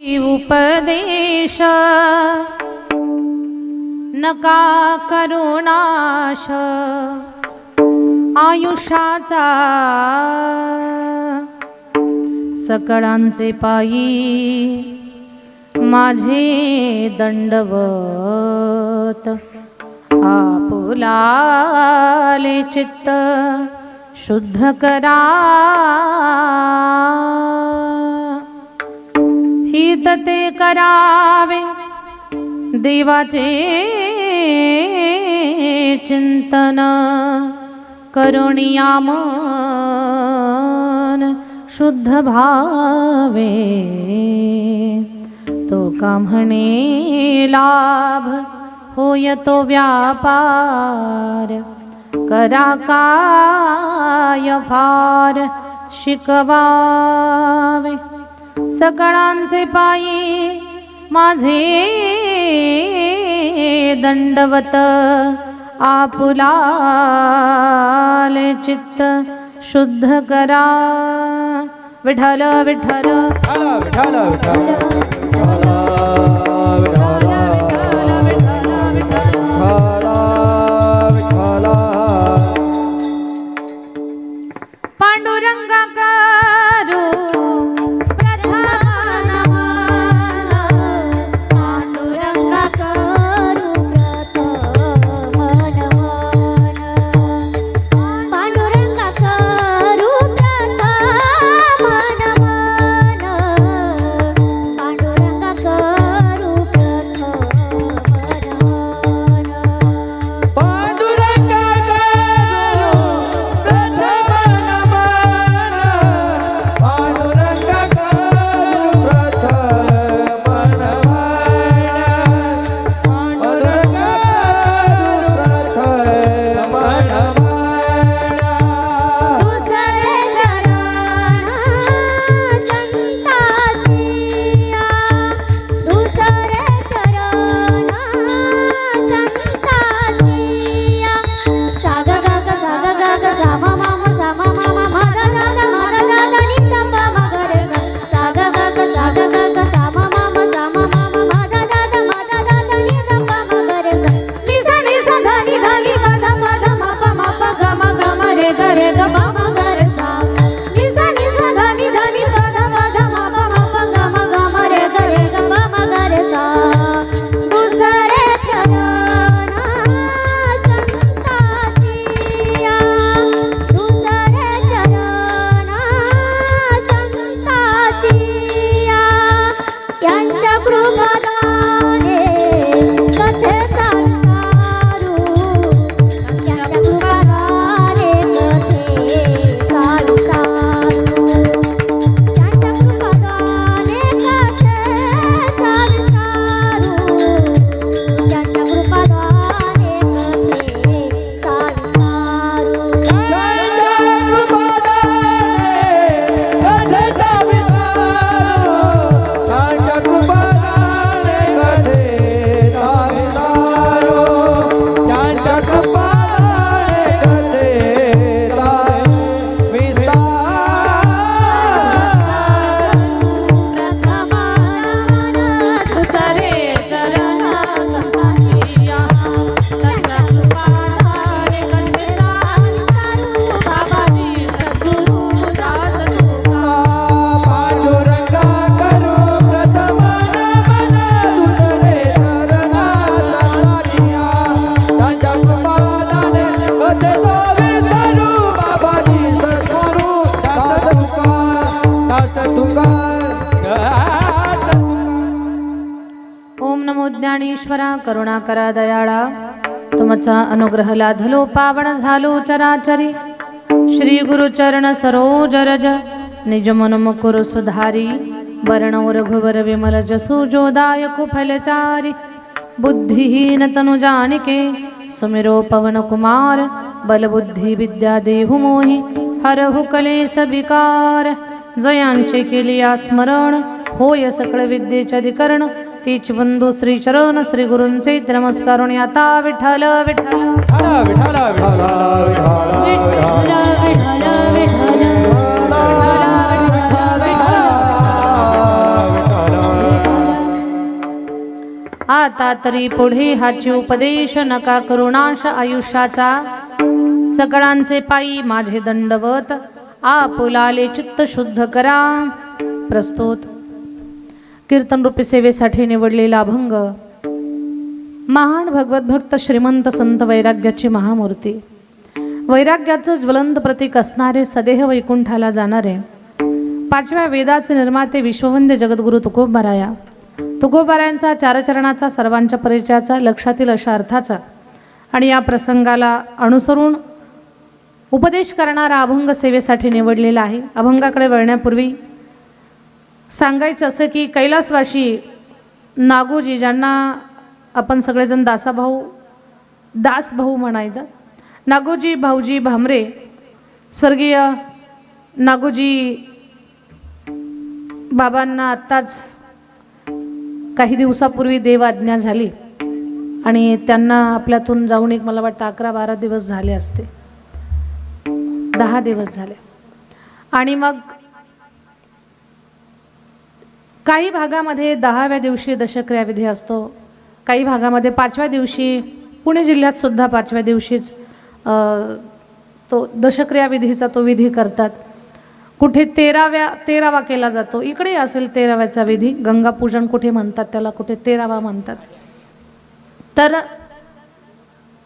उपदेश नका करुणाश आयुष्याचा सकळांचे पायी माझे दंडवत आपुलाले चित्त शुद्ध करा हित ते करावे देवाचे चिंतन करुणिया मन शुद्ध भावे तो का म्हणे लाभ होय तो व्यापार करा काय फार शिकवावे सकळांचे पायी माझे दंडवत आपुलाले चित्त शुद्ध करा विठ्ठल विठ्ठल विठ्ठल पांडुरंगा करू ओम नमो ज्ञानेश्वरा करुणाकरा दयाळा तुमचा अनुग्रह लाधलो पावन झालो चराचरी श्री गुरुचरण सरोज रज निज मन मुकुर सुधारी वर्ण रघुवर विमल जसु जोदायक फलचारी बुद्धिहीन तनु जानिके सुमिरो पवन कुमार बल बुद्धि विद्या देहु मोहि हरहु कलेस विकार जयांचे केलिया स्मरण होय सकळ विद्येचे अधिकरण तीच बंधू श्री चरण श्री गुरूंचे नमस्कार आता विठ्ठल विठ्ठल विठ्ठल विठ्ठल आता तरी पुढे हाची उपदेश नका करुणाश आयुष्याचा सकळांचे पायी माझे दंडवत आपुलाले चित्त शुद्ध करा. प्रस्तुत कीर्तन रूपी सेवेसाठी निवडलेला अभंग महान भगवत भक्त श्रीमंत संत वैराग्याची महामूर्ती, वैराग्याचं ज्वलंत प्रतीक असणारे सदेह वैकुंठाला जाणारे पाचव्या वेदाचे निर्माते विश्ववंद्य जगद्गुरु तुकोबाराया, तुकोबारायांचा चारचरणाचा सर्वांच्या परिचयाचा लक्षातील अशा अर्थाचा आणि या प्रसंगाला अनुसरून उपदेश करणारा अभंग सेवेसाठी निवडलेला आहे. अभंगाकडे वळण्यापूर्वी सांगायचं असं की कैलासवासी नागोजी, ज्यांना आपण सगळेजण दासभाऊ म्हणायचं, नागोजी भाऊजी भामरे, स्वर्गीय नागोजी बाबांना आत्ताच काही दिवसापूर्वी देव आज्ञा झाली आणि त्यांना आपल्यातून जाऊन एक मला वाटतं 11-12 दिवस झाले असते, 10 दिवस झाले. आणि मग काही भागामध्ये 10व्या दिवशी दशक्रियाविधी असतो, काही भागामध्ये 5व्या दिवशी, पुणे जिल्ह्यात सुद्धा 5व्या दिवशीच तो दशक्रियाविधीचा तो विधी करतात. कुठे 13वा केला जातो, इकडे असेल 13व्याचा विधी. गंगापूजन कुठे म्हणतात त्याला, कुठे 13वा म्हणतात. तर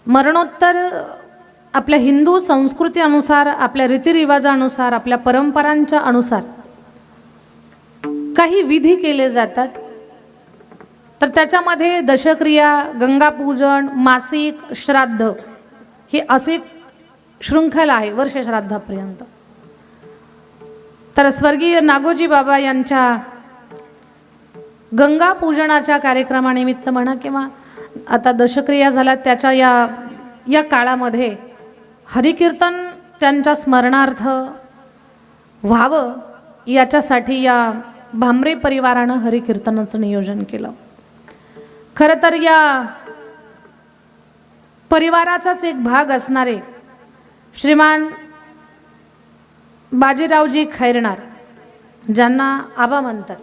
मरणोत्तर आपल्या हिंदू संस्कृती अनुसार, आपल्या रीतिरिवाजानुसार, आपल्या परंपरांच्या अनुसार काही विधी केले जातात. तर त्याच्यामध्ये दशक्रिया, गंगापूजन, मासिक श्राद्ध ही अशी शृंखला आहे वर्ष श्राद्धापर्यंत. तर स्वर्गीय नागोजी बाबा यांच्या गंगापूजनाच्या कार्यक्रमानिमित्त म्हणा किंवा आता दशक्रिया झाल्या त्याच्या या काळामध्ये हरिकीर्तन त्यांच्या स्मरणार्थ व्हावं याच्यासाठी या भामरे परिवारानं हरिकीर्तनाचं नियोजन केलं. खरं तर या परिवाराचाच एक भाग असणारे श्रीमान बाजीरावजी खैरनार, ज्यांना आबा म्हणतात,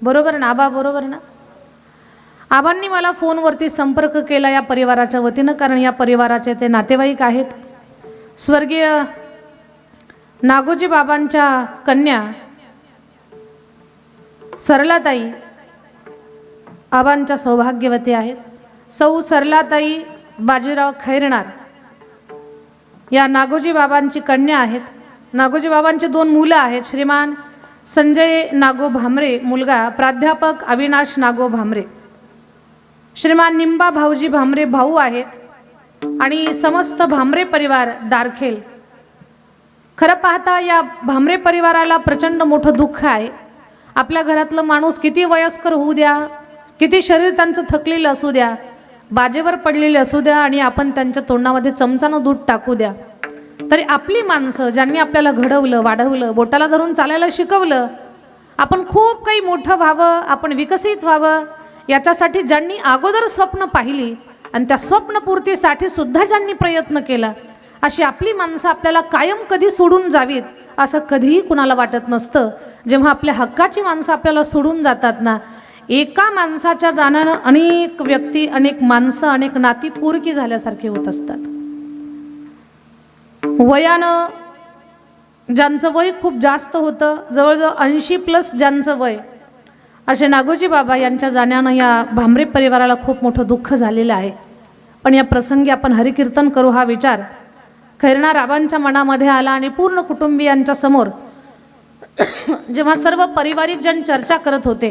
बरोबर ना आबा, बरोबर ना. आबांनी मला फोनवरती संपर्क केला या परिवाराच्या वतीनं, कारण या परिवाराचे ते नातेवाईक आहेत. स्वर्गीय नागोजी बाबांच्या कन्या सरलाताई आबांच्या सौभाग्यवती आहेत. सौ सरलाताई बाजीराव खैरनार या नागोजी बाबांची कन्या आहेत. नागोजी बाबांचे 2 मुलं आहेत, श्रीमान संजय नागो भामरे मुलगा, प्राध्यापक अविनाश नागो भामरे, श्रीमान निंबा भाऊजी भामरे भाऊ आहेत आणि समस्त भामरे परिवार दारखेल. खरं पाहता या भामरे परिवाराला प्रचंड मोठं दुःख आहे. आपल्या घरातलं माणूस किती वयस्कर होऊ द्या, किती शरीर त्यांचं थकलेलं असू द्या, बाजेवर पडलेले असू द्या आणि आपण त्यांच्या तोंडामध्ये चमचानं दूध टाकू द्या, तरी आपली माणसं ज्यांनी आपल्याला घडवलं, वाढवलं, बोटाला धरून चालायला शिकवलं, आपण खूप काही मोठं व्हावं, आपण विकसित व्हावं याच्यासाठी ज्यांनी अगोदर स्वप्न पाहिली आणि त्या स्वप्नपूर्तीसाठी सुद्धा ज्यांनी प्रयत्न केला, अशी आपली माणसं आपल्याला कायम कधी सोडून जावीत असं कधीही कुणाला वाटत नसतं. जेव्हा आपल्या हक्काची माणसं आपल्याला सोडून जातात ना, एका माणसाच्या जाण्यानं अनेक व्यक्ती, अनेक माणसं, अनेक नाती पुरकी झाल्यासारखे होत असतात. वयानं ज्यांचं वय खूप जास्त होतं, जवळजवळ 80+ ज्यांचं वय, असे नागोजी बाबा यांच्या जाण्यानं या भामरे परिवाराला खूप मोठं दुःख झालेलं आहे. पण या प्रसंगी आपण हरिकीर्तन करू हा विचार खैरनार आबांच्या मनामध्ये आला आणि पूर्ण कुटुंबियांच्या समोर जेव्हा सर्व पारिवारिक जण चर्चा करत होते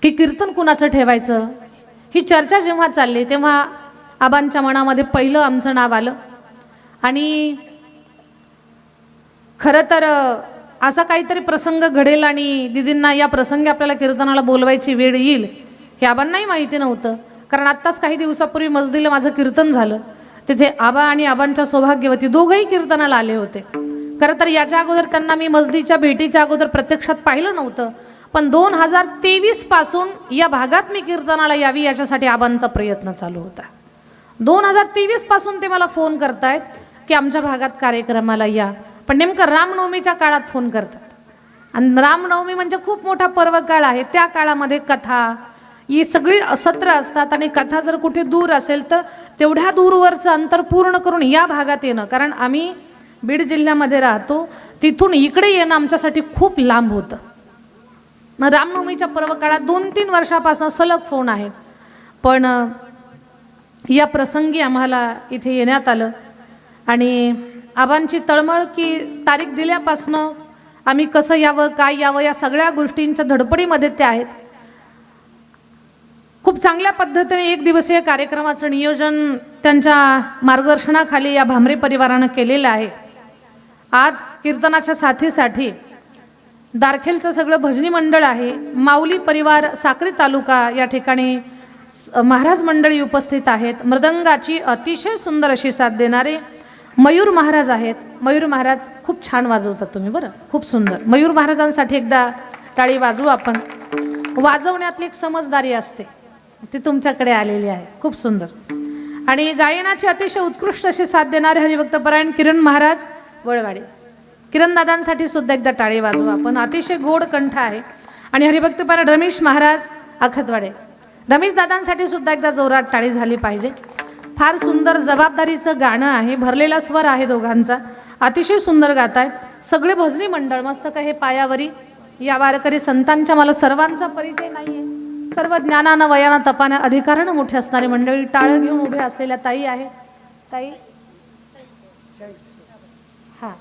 की कीर्तन कुणाचं ठेवायचं, ही चर्चा जेव्हा चालली तेव्हा आबांच्या मनामध्ये पहिलं आमचं नाव आलं. आणि खरं तर असा काहीतरी प्रसंग घडेल आणि दिदींना या प्रसंगी आपल्याला कीर्तनाला बोलवायची वेळ येईल हे आबांनाही माहिती नव्हतं. कारण आत्ताच काही दिवसापूर्वी मसदीला माझं कीर्तन झालं, तिथे आबा आणि आबांच्या सौभाग्यवती दोघंही कीर्तनाला आले होते. खरं तर याच्या अगोदर त्यांना मी मसदीच्या भेटीच्या अगोदर प्रत्यक्षात पाहिलं नव्हतं, पण 2023 पासून या भागात मी कीर्तनाला यावी याच्यासाठी आबांचा प्रयत्न चालू होता. 2023 पासून ते मला फोन करतायत की आमच्या भागात कार्यक्रमाला या, पण नेमकं रामनवमीच्या काळात फोन करतात. आणि रामनवमी म्हणजे खूप मोठा पर्व काळ आहे. त्या काळामध्ये कथा ही सगळी सत्र असतात आणि कथा जर कुठे दूर असेल तर तेवढ्या दूरवरचं अंतर पूर्ण करून या भागात येणं, कारण आम्ही बीड जिल्ह्यामध्ये राहतो, तिथून इकडे येणं आमच्यासाठी खूप लांब होतं. मग रामनवमीच्या पर्व काळात 2-3 वर्षापासून सलग फोन आहेत, पण या प्रसंगी आम्हाला इथे येण्यात आलं आणि आबांची तळमळ की तारीख दिल्यापासनं आम्ही कसं यावं, काय यावं, या सगळ्या गोष्टींच्या धडपडीमध्ये ते आहेत. खूप चांगल्या पद्धतीने 1 दिवसीय कार्यक्रमाचं नियोजन त्यांच्या मार्गदर्शनाखाली या भामरे परिवारानं केलेलं आहे. आज कीर्तनाच्या साथीसाठी दारखेलचं सगळं भजनी मंडळ आहे, माऊली परिवार साक्री तालुका या ठिकाणी महाराज मंडळी उपस्थित आहेत. मृदंगाची अतिशय सुंदर अशी साथ देणारे मयूर महाराज आहेत. मयूर महाराज खूप छान वाजवतात तुम्ही, बरं, खूप सुंदर. मयूर महाराजांसाठी एकदा टाळी वाजवू आपण. वाजवण्यातली एक समजदारी असते, ती तुमच्याकडे आलेली आहे, खूप सुंदर. आणि गायनाची अतिशय उत्कृष्ट अशी साथ देणारे हरिभक्तपरायण किरण महाराज वळवाडे, किरण दादांसाठी सुद्धा एकदा टाळी वाजवू आपण. अतिशय गोड कंठ आहे. आणि हरिभक्तपरायण रमेश महाराज अखतवाडे, रमेश दादांसाठी सुद्धा एकदा जोरात टाळी झाली पाहिजे. फार सुंदर जबाबदारीचं गाणं आहे, भरलेला स्वर आहे दोघांचा, अतिशय सुंदर गात आहेत. सगळे भजनी मंडळ मस्त का हे पायावरी या वारकरी संतांच्या, मला सर्वांचा परिचय नाहीये, सर्व ज्ञानानं वयानं तपानं अधिकारानं मोठे असणारी मंडळी, टाळं घेऊन उभे असलेल्या ताई आहे. ताई, हां,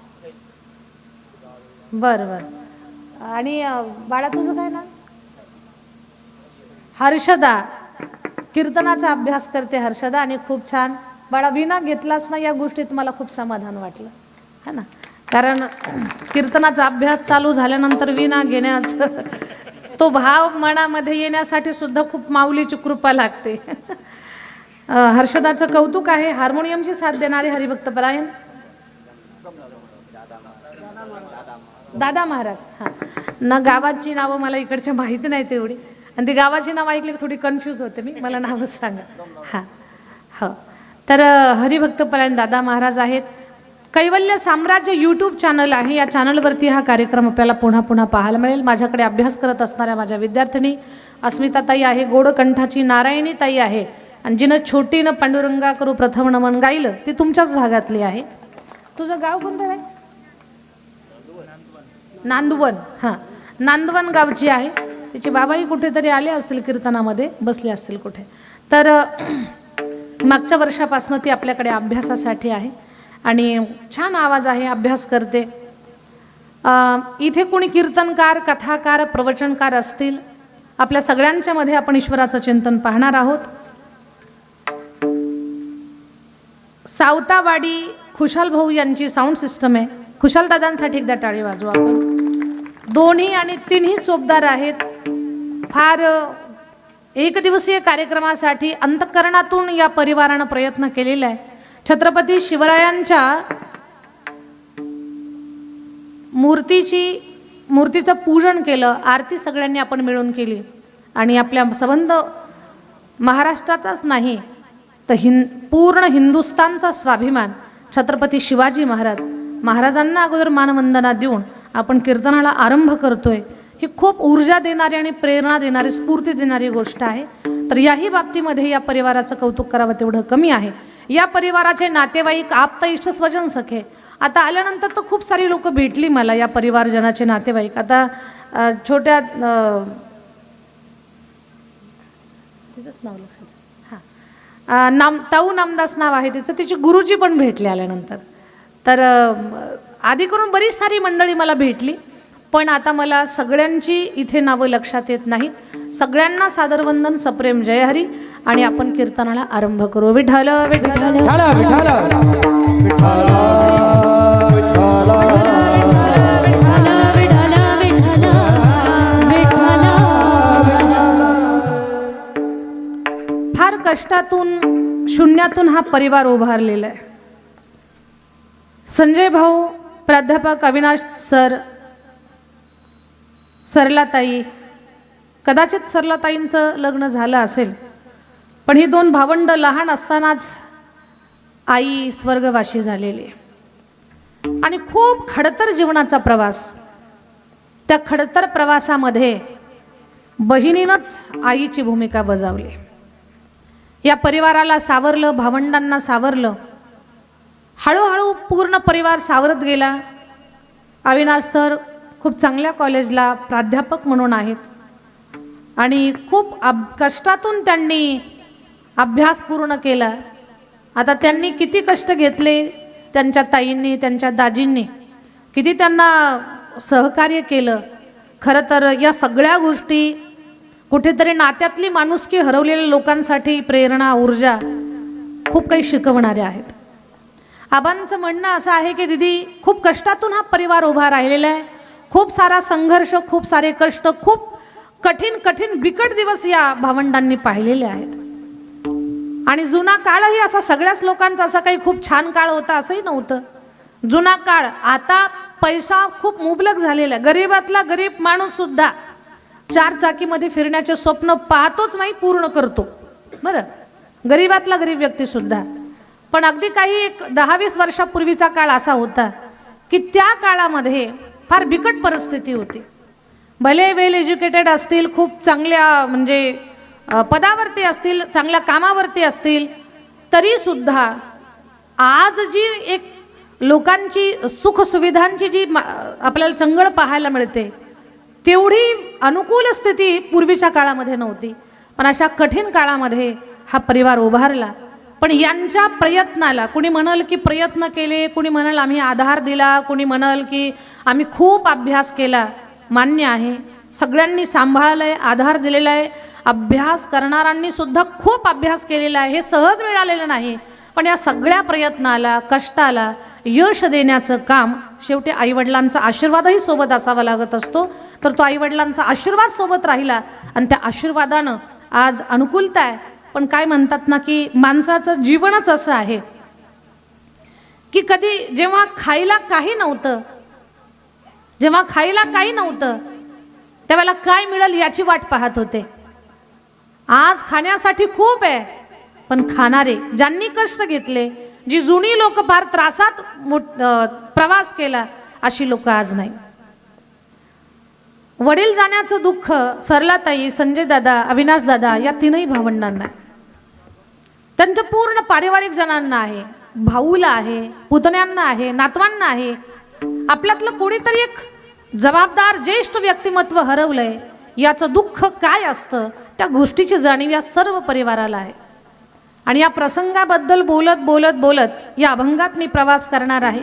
बरं बरं. आणि बाळा तुझं काय नाव? हर्षदा. कीर्तनाचा अभ्यास करते हर्षदा आणि खूप छान. बाळा विना घेतलास ना, या गोष्टीत मला खूप समाधान वाटलं, है ना, कारण कीर्तनाचा अभ्यास चालू झाल्यानंतर विना घेण्याचं तो भाव मनामध्ये येण्यासाठी सुद्धा खूप माऊलीची कृपा लागते. हर्षदाचं कौतुक आहे. हार्मोनियमची साथ देणारे हरिभक्तपरायण दादा महाराज. हां ना, गावाची नावं मला इकडच्या माहिती नाही तेवढी, आणि ती गावाची नावं ऐकली थोडी कन्फ्यूज होते मी, मला नावं सांगा. हां हो, तर हरिभक्तपरायण दादा महाराज आहेत. कैवल्य साम्राज्य यूट्यूब चॅनल आहे, या चॅनलवरती हा कार्यक्रम आपल्याला पुन्हा पुन्हा पाहायला मिळेल. माझ्याकडे अभ्यास करत असणाऱ्या माझ्या विद्यार्थिनी अस्मिताताई आहे, गोडकंठाची नारायणी ताई आहे, आणि जिनं छोटीनं पांडुरंगा करू प्रथम नमन गायलं ती तुमच्याच भागातली आहे. तुझं गाव कोणतं आहे? नांदवन. हां, नांदवन गावची आहे. तिचे बाबाही कुठेतरी आले असतील, कीर्तनामध्ये बसले असतील कुठे. तर मागच्या वर्षापासून ती आपल्याकडे अभ्यासासाठी आहे आणि छान आवाज आहे, अभ्यास करते. इथे कोणी कीर्तनकार, कथाकार, प्रवचनकार असतील, आपल्या सगळ्यांच्या मध्ये आपण ईश्वराचं चिंतन पाहणार आहोत. सावतावाडी खुशाल भाऊ यांची साऊंड सिस्टम आहे. खुशाल दादांसाठी एकदा टाळी वाजवू आपण. दोन्ही आणि तिन्ही चोपदार आहेत. फार 1 दिवसीय कार्यक्रमासाठी अंतःकरणातून या परिवारानं प्रयत्न केलेला आहे. छत्रपती शिवरायांच्या मूर्तीचं पूजन केलं, आरती सगळ्यांनी आपण मिळून केली, आणि आपल्या संबंध महाराष्ट्राचाच नाही तर पूर्ण हिंदुस्थानचा स्वाभिमान छत्रपती शिवाजी महाराजांना अगोदर मानवंदना देऊन आपण कीर्तनाला आरंभ करतोय. ही खूप ऊर्जा देणारी आणि प्रेरणा देणारी, स्फूर्ती देणारी गोष्ट आहे. तर याही बाबतीमध्ये या परिवाराचं कौतुक करावं तेवढं कमी आहे. या परिवाराचे नातेवाईक, आप्त, इष्ट, स्वजन सखे, आता आल्यानंतर तर खूप सारी लोक भेटली मला, या परिवारजनाचे नातेवाईक. आता छोट्या तिचंच नाव लक्षात, हां, ताऊ नामदास नाव आहे तिचं, तिची गुरुजी पण भेटले आल्यानंतर. तर आधी करून बरीच सारी मंडळी मला भेटली, पण आता मला सगळ्यांची इथे नावं लक्षात येत नाहीत. सगळ्यांना सादरवंदन, सप्रेम जय हरी, आणि आपण कीर्तनाला आरंभ करू. विठ्ठल विठ्ठल फार कष्टातून, शून्यातून हा परिवार उभारलेला आहे. संजय भाऊ, प्राध्यापक अविनाश सर, सरलाताई, कदाचित सरलाताईंचं लग्न झालं असेल, पण ही 2 भावंड लहान असतानाच आई स्वर्गवासी झालेली, आणि खूप खडतर जीवनाचा प्रवास. त्या खडतर प्रवासामध्ये बहिणीनंच आईची भूमिका बजावली. या परिवाराला सावरलं, भावंडांना सावरलं. हळूहळू पूर्ण परिवार सावरत गेला. अविनाश सर खूप चांगल्या कॉलेजला प्राध्यापक म्हणून आहेत आणि खूप कष्टातून त्यांनी अभ्यास पूर्ण केला. आता त्यांनी किती कष्ट घेतले, त्यांच्या ताईंनी, त्यांच्या दाजींनी किती त्यांना सहकार्य केलं. खरं तर या सगळ्या गोष्टी कुठेतरी नात्यातली माणुसकी हरवलेल्या लोकांसाठी प्रेरणा, ऊर्जा खूप काही शिकवणाऱ्या आहेत. आबांचं म्हणणं असं आहे की दीदी, खूप कष्टातून हा परिवार उभा राहिलेला आहे. खूप सारा संघर्ष, खूप सारे कष्ट, खूप कठीण कठीण बिकट दिवस या भावंडांनी पाहिलेले आहेत. आणि जुना काळही असा सगळ्याच लोकांचा असा काही खूप छान काळ होता असंही नव्हतं. जुना काळ, आता पैसा खूप मुबलक झालेला आहे. गरीबातला गरीब माणूस सुद्धा 4 चाकीमध्ये फिरण्याचे स्वप्न पाहतोच नाही, पूर्ण करतो. बरं, गरीबातला गरीब व्यक्ती सुद्धा. पण अगदी काही एक 10-20 वर्षापूर्वीचा काळ असा होता की त्या काळामध्ये फार बिकट परिस्थिती होती. भले वेल एज्युकेटेड असतील, खूप चांगल्या म्हणजे पदावरती असतील, चांगल्या कामावरती असतील, तरी सुद्धा आज जी एक लोकांची सुखसुविधांची जी आपल्याला चंगळ पाहायला मिळते, तेवढी अनुकूल स्थिती पूर्वीच्या काळामध्ये नव्हती. पण अशा कठीण काळामध्ये हा परिवार उभारला. पण यांच्या प्रयत्नाला, कुणी म्हणाल की प्रयत्न केले, कुणी म्हणाल आम्ही आधार दिला, कुणी म्हणाल की आम्ही खूप अभ्यास केला. मान्य आहे, सगळ्यांनी सांभाळलं आहे, आधार दिलेला आहे. अभ्यास करणाऱ्यांनी सुद्धा खूप अभ्यास केलेला आहे, हे सहज मिळालेलं नाही. पण या सगळ्या प्रयत्नाला, कष्टाला यश देण्याचं काम शेवटी आईवडिलांचा आशीर्वादही सोबत असावा लागत असतो. तर तो आईवडिलांचा आशीर्वाद सोबत राहिला आणि त्या आशीर्वादानं आज अनुकूलता आहे. पण काय म्हणतात ना की माणसाचं जीवनच असं आहे की कधी जेव्हा खायला काही नव्हतं, त्यावेळेला काय मिळेल याची वाट पाहत होते. आज खाण्यासाठी खूप आहे, पण खाणारे, ज्यांनी कष्ट घेतले, जी जुनी लोक फार त्रासात प्रवास केला, अशी लोक आज नाही. वडील जाण्याचं दुःख सरलाताई, संजय दादा, अविनाश दादा या तीनही भावंडांना, त्यांच्या पूर्ण पारिवारिक जणांना आहे, भाऊला आहे, पुतण्यांना आहे, नातवांना आहे. आपल्यातलं कोणीतरी एक जबाबदार ज्येष्ठ व्यक्तिमत्व हरवलंय, याचं दुःख काय असतं त्या गोष्टीची जाणीव या सर्व परिवाराला आहे. आणि या प्रसंगाबद्दल बोलत बोलत बोलत या अभंगात मी प्रवास करणार आहे.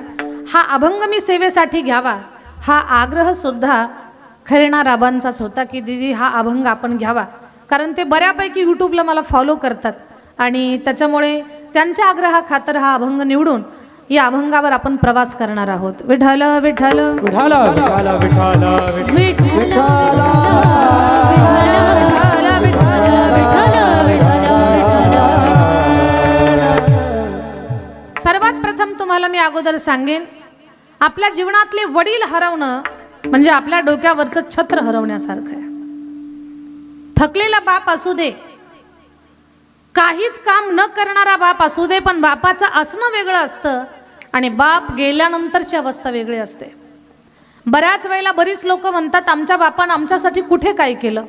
हा अभंग मी सेवेसाठी घ्यावा, हा आग्रह सुद्धा खैरणार आबांचाच होता की दीदी हा अभंग आपण घ्यावा. कारण ते बऱ्यापैकी यूट्यूबला मला फॉलो करतात आणि त्याच्यामुळे त्यांच्या आग्रहाखातर हा अभंग निवडून या अभंगावर आपण प्रवास करणार आहोत. विठ्ठल विठ्ठल विठ्ठल विठ्ठल विठ्ठल विठ्ठल. सर्वात प्रथम तुम्हाला मी अगोदर सांगेन, आपल्या जीवनातले वडील हरवणं म्हणजे आपल्या डोक्यावरचं छत्र हरवण्यासारखं आहे. थकलेला बाप असू दे, काहीच काम न करणारा बाप असू दे, पण बापाचं असणं वेगळं असतं आणि बाप गेल्यानंतरची अवस्था वेगळी असते. बऱ्याच वेळेला बरीच लोक म्हणतात आमच्या बापानं आमच्यासाठी कुठे काय केलं,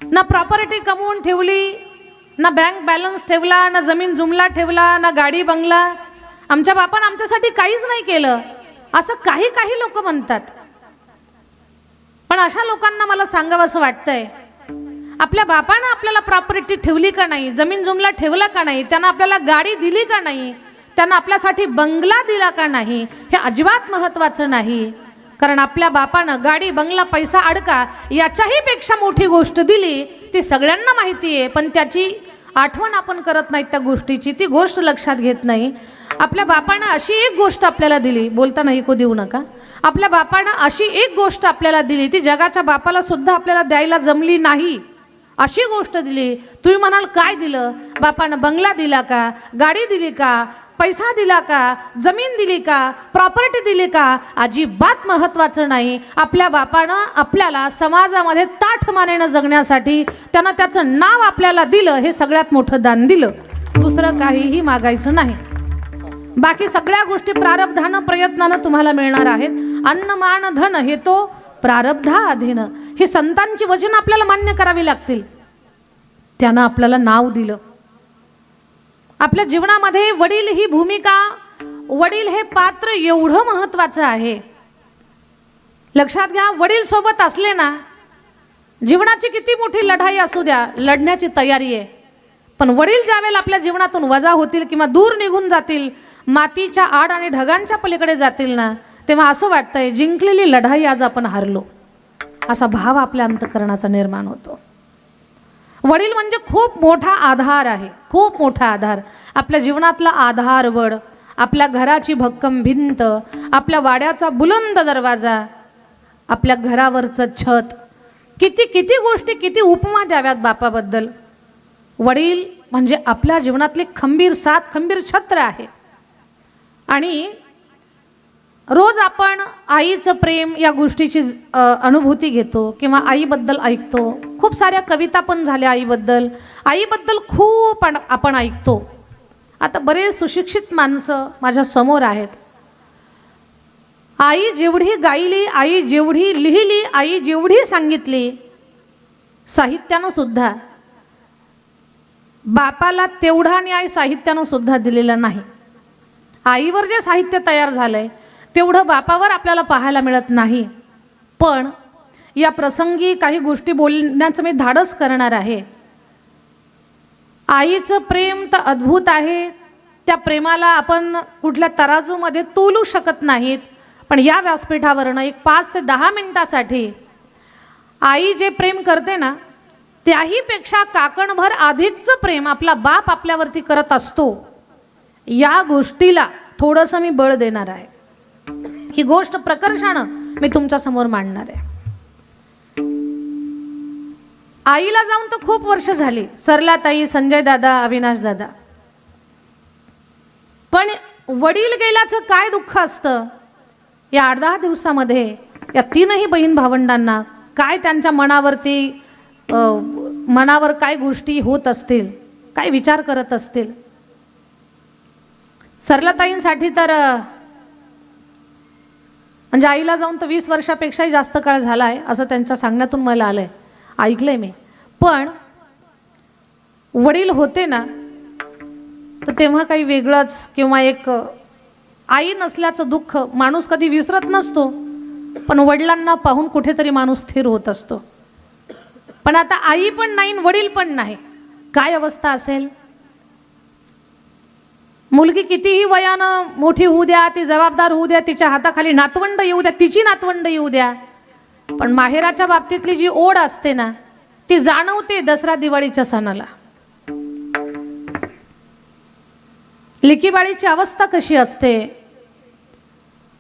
ना प्रॉपर्टी कमवून ठेवली, ना बँक बॅलन्स ठेवला, ना जमीन जुमला ठेवला, ना गाडी बंगला. आमच्या बापानं आमच्यासाठी काहीच नाही केलं, असं काही काही लोक म्हणतात. पण अशा लोकांना मला सांगावं असं वाटतंय, आपल्या बापानं आपल्याला प्रॉपर्टी ठेवली का नाही, जमीन जुमला ठेवला का नाही, त्यानं आपल्याला गाडी दिली का नाही, त्यानं आपल्यासाठी बंगला दिला का नाही, हे अजिबात महत्त्वाचं नाही. कारण आपल्या बापानं गाडी बंगला पैसा अडका याच्याही पेक्षा मोठी गोष्ट दिली, ती सगळ्यांना माहिती आहे, पण त्याची आठवण आपण करत नाही. त्या गोष्टीची ती गोष्ट लक्षात घेत नाही. आपल्या बापानं अशी एक गोष्ट आपल्याला दिली, बोलताना ऐकू देऊ नका, आपल्या बापानं अशी एक गोष्ट आपल्याला दिली, ती जगाच्या बापाला सुद्धा आपल्याला द्यायला जमली नाही, अशी गोष्ट दिली. तुम्ही म्हणाल काय दिलं, बापानं बंगला दिला का, गाडी दिली का, पैसा दिला का, जमीन दिली का, प्रॉपर्टी दिली का, अजिबात महत्त्वाचं नाही. आपल्या बापानं आपल्याला समाजामध्ये ताठमानेनं जगण्यासाठी त्यानं त्याचं नाव आपल्याला दिलं, हे सगळ्यात मोठं दान दिलं. दुसरं काहीही मागायचं नाही. बाकी सगळ्या गोष्टी प्रारब्धानं प्रयत्नानं तुम्हाला मिळणार आहेत. अन्न मान धन हे तो प्रारब्धाधीन ही संतांची वचन आपल्याला मान्य करावी लागतील. त्यानं आपल्याला नाव दिलं. आपल्या जीवनामध्ये वडील ही भूमिका, वडील हे पात्र एवढं महत्वाचं आहे. लक्षात घ्या, वडील सोबत असले ना, जीवनाची किती मोठी लढाई असू द्या, लढण्याची तयारी आहे. पण वडील ज्यावेळेला आपल्या जीवनातून वजा होतील किंवा दूर निघून जातील, मातीच्या आड आणि ढगांच्या पलीकडे जातील ना, तेव्हा असं वाटतंय जिंकलेली लढाई आज आपण हारलो, असा भाव आपल्या अंतःकरणाचा निर्माण होतो. वडील म्हणजे खूप मोठा आधार आहे, खूप मोठा आधार. आपल्या जीवनातला आधार वड, आपल्या घराची भक्कम भिंत, आपल्या वाड्याचा बुलंद दरवाजा, आपल्या घरावरचं छत, किती किती गोष्टी, किती उपमा द्याव्यात बापाबद्दल. वडील म्हणजे आपल्या जीवनातले खंबीर साथ, खंबीर छत्र आहे. आणि रोज आपण आईचं प्रेम या गोष्टीची अनुभूती घेतो किंवा आईबद्दल ऐकतो. खूप साऱ्या कविता पण झाल्या आईबद्दल, आईबद्दल खूप आपण ऐकतो. आता बरेच सुशिक्षित माणसं माझ्या समोर आहेत. आई जेवढी गायली, आई जेवढी लिहिली, आई जेवढी सांगितली, साहित्यानं सुद्धा बापाला तेवढा न्याय साहित्यानं सुद्धा दिलेला नाही. आईवर जे साहित्य तयार झालंय तेवढं बापावर आपल्याला पाहायला मिळत नाही. पण या प्रसंगी काही गोष्टी बोलण्याचं मी धाडस करणार आहे. आईचं प्रेम तर अद्भुत आहे. त्या प्रेमाला आपण कुठल्या तराजूमध्ये तोलू शकत नाहीत. पण या व्यासपीठावरनं एक 5 ते 10 मिनिटासाठी आई जे प्रेम करते ना, त्याहीपेक्षा काकणभर अधिकचं प्रेम आपला बाप आपल्यावरती करत असतो, या गोष्टीला थोडंसं मी बळ देणार आहे. ही गोष्ट प्रकर्षानं मी तुमच्या समोर मांडणार आहे. आईला जाऊन तर खूप वर्ष झाली, सरलाताई, संजय दादा, अविनाश दादा. पण वडील गेल्याचं काय दुःख असतं, या 8-10 दिवसामध्ये या 3ही बहीण भावंडांना काय त्यांच्या मनावर काय गोष्टी होत असतील, काय विचार करत असतील. सरलाताईंसाठी तर म्हणजे आईला जाऊन तर 20 वर्षापेक्षाही जास्त काळ झाला आहे असं त्यांच्या सांगण्यातून मला आलंय, ऐकलंय मी. पण वडील होते ना, तर तेव्हा काही वेगळंच किंवा एक आई नसल्याचं दुःख माणूस कधी विसरत नसतो, पण वडिलांना पाहून कुठेतरी माणूस स्थिर होत असतो. पण आता आई पण नाही, वडील पण नाही, काय अवस्था असेल. मुलगी कितीही वयानं मोठी होऊ द्या, ती जबाबदार होऊ द्या, तिच्या हाताखाली नातवंड येऊ द्या, तिची नातवंड येऊ द्या, पण माहेराच्या बाबतीतली जी ओढ असते ना, ती जाणवते दसरा दिवाळीच्या सणाला. लेकीबाळीची अवस्था कशी असते.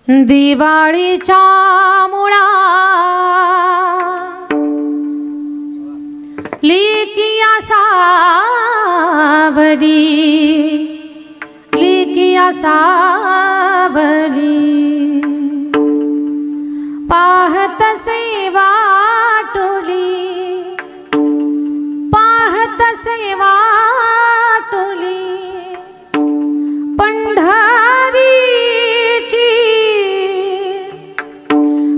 दिवाळीच्या मुळा लेकिया सावली, लेकिया सावली, पाहत सेवा टोली, पाहत सेवा टोली, पंढरीची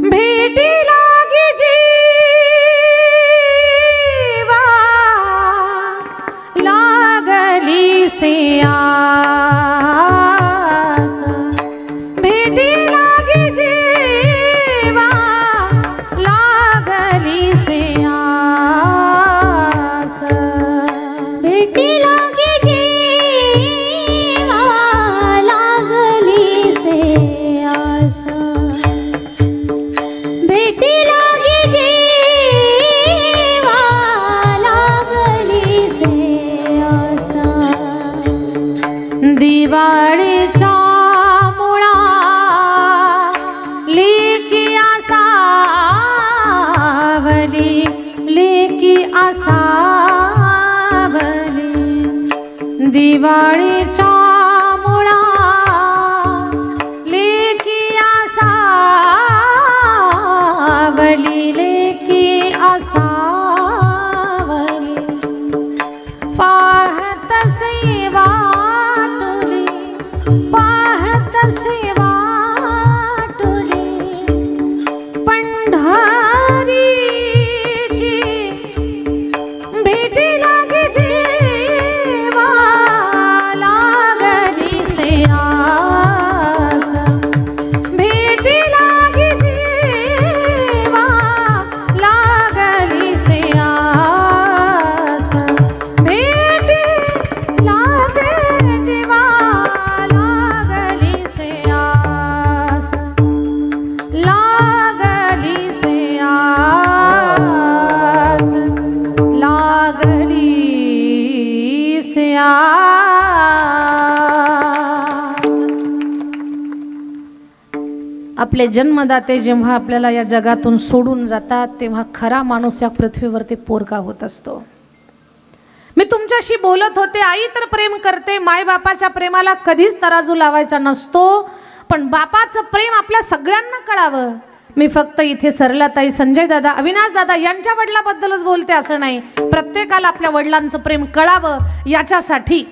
भेटी लागी जीवा, लागली से आस, भेटी लागी जीवा, लागली से आस, भेटी लागी जीवा, लागली से आस, भेटी लागी जीवा, लागली से आस. दिवाळीच्या मुळा लेकिया सावली, लेकिया सावली, दिवाळीच्या मुळा लेकिया सावली, लेकिया सावली, पाहत सेवा टोली, पाहत सेवा टोली, पंढरीची आस. आपले जन्मदाते जेव्हा आपल्याला या जगातून सोडून जातात तेव्हा खरा माणूस या पृथ्वीवरती पोरका होत असतो. मी तुमच्याशी बोलत होते, आई तर प्रेम करते, मायबापाच्या प्रेमाला कधीच तराजू लावायचा नसतो, पण बापाचं प्रेम आपल्या सगळ्यांना कळावं. मी फक्त इथे सरलाताई, संजय दादा, अविनाश दादा यांच्या वडिलाबद्दलच बोलते असं नाही. प्रत्येकाला आपल्या वडिलांचं प्रेम कळावं याच्यासाठी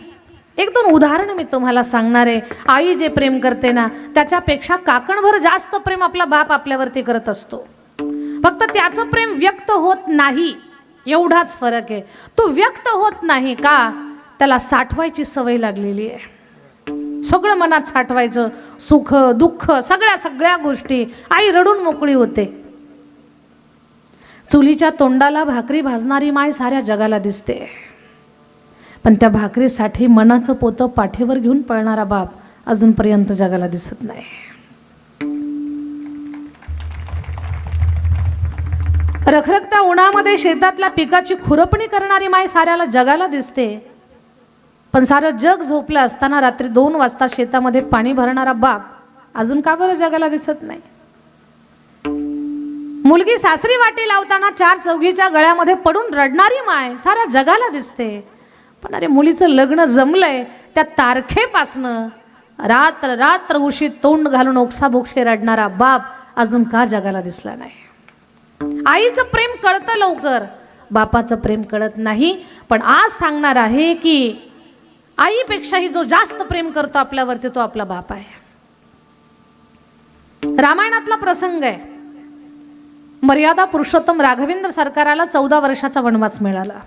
एक दोन उदाहरणं मी तुम्हाला सांगणार आहे. आई जे प्रेम करते ना त्याच्यापेक्षा काकणभर जास्त प्रेम आपला बाप आपल्यावरती करत असतो. फक्त त्याचं प्रेम व्यक्त होत नाही एवढाच फरक आहे. तो व्यक्त होत नाही का, त्याला साठवायची सवय लागलेली आहे. सगळं मनात साठवायचं, सुख दुःख सगळ्या गोष्टी. आई रडून मोकळी होते. चुलीच्या तोंडाला भाकरी भाजणारी माय साऱ्या जगाला दिसते, पण त्या भाकरीसाठी मनाचं पोतं पाठीवर घेऊन पळणारा बाप अजूनपर्यंत जगाला दिसत नाही. रखरखत्या उन्हामध्ये शेतातल्या पिकाची खुरपणी करणारी माय साऱ्याला जगाला दिसते, पण सारं जग झोपलं असताना रात्री 2 वाजता शेतामध्ये पाणी भरणारा बाप अजून का बरं जगाला दिसत नाही. मुलगी सासरी वाटी लावताना 4 चौघीच्या गळ्यामध्ये पडून रडणारी माय साऱ्या जगाला दिसते, पण अरे मुलीचं लग्न जमलंय त्या तारखेपासनं रात्र रात्र उशी तोंड घालून ओक्साबोक्षे रडणारा बाप अजून का जगाला दिसला नाही. आईचं प्रेम कळतं लवकर, बापाचं प्रेम कळत नाही. पण आज सांगणार आहे की आईपेक्षाही जो जास्त प्रेम करतो आपल्यावरती तो आपला बाप आहे. रामायणातला प्रसंग आहे. मर्यादा पुरुषोत्तम राघवेंद्र सरकाराला 14 वर्षाचा वनवास मिळाला.